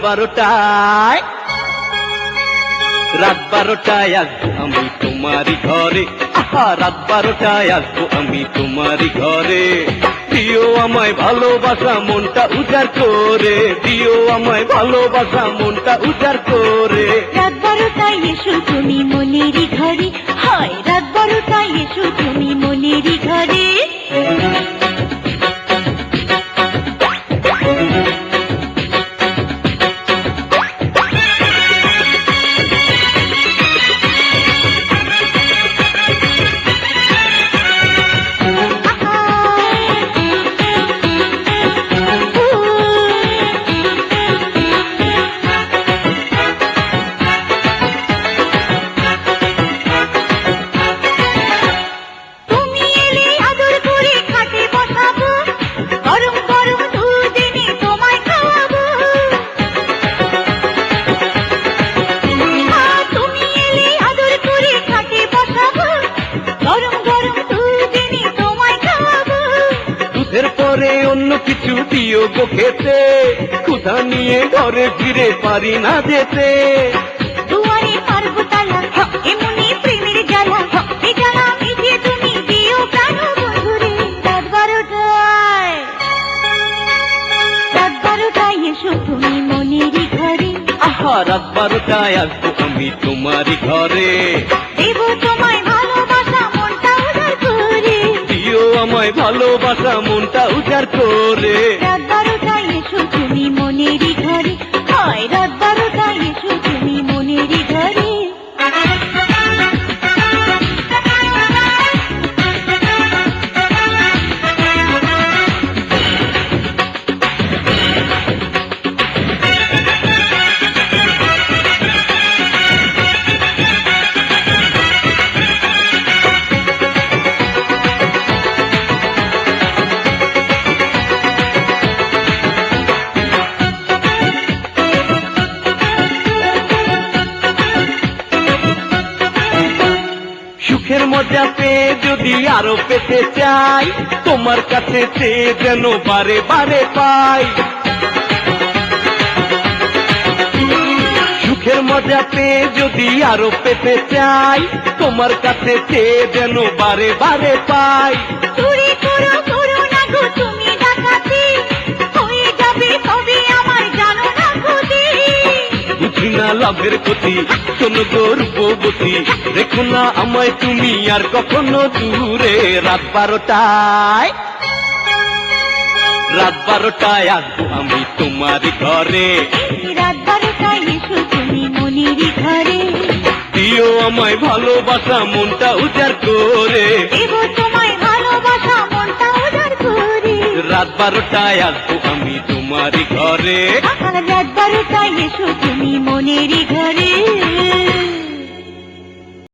12টায় রাত 12টায় আসবো আমি তোমারই ঘরে রাত 12টায় আসবো আমি তোমারই ঘরে দিও আমায় ভালোবাসা মনটা উজাড় করে দিও আমায় ভালোবাসা মনটা উজাড় করে রাত 12টায় এসো তুমি মনেরই ঘরে হয় রাত 12টায় এসো তুমি মনেরই ঘরে এরপরে অন্য কিছু দিও গো খেতে ক্ষুধা নিয়ে ঘরে ফিরে পারি না যেতে দুয়ারে পারবো তালা এমনি প্রেমের জ্বালা এ জ্বালা মিটিয়ে তুমি দিও প্রাণ বন্ধুরে রাত 12টায় এসো তুমি মনেরই ঘরে রাত 12টায় আসবো আমি তোমারই ঘরে দেব তোমায় ভালোবাসা মনটা উজাড় করে দিও আমায় ভালোবাসা মনটা উজাড় করে রাত 12টায় এসো তুমি মনেরই ঘরে হয় রাত 12টায় এসো তুমি মনেরই ঘরে সুখের মজা পেয়ে যদি আরো পেতে চাই তোমার কাছে চেয়ে যেন বারে বারে পাই সুখের মজা পেয়ে যদি আরো পেতে চাই তোমার কাছে চেয়ে যেন বারে বারে পাই চুরি করো করো না গো তুমি ডাকাতি হয়ে যাবে তবে আমার জানো না ক্ষতি বুঝি না লাভের ক্ষতি শোনো গো রূপবতী দেখো না আমায় তুমি আর কখনো দূরে রাত 12টায় আসবো আমি তোমারই ঘরে রাত 12টায় এসো তুমি মনেরই ঘরে দিও আমায় ভালোবাসা মনটা উজাড় করে দেব তোমায় ভালোবাসা মনটা উজাড় করে রাত 12টায় আসবো আমি তোমারই ঘরে রাত 12টায় এসো তুমি মনেরই ঘরে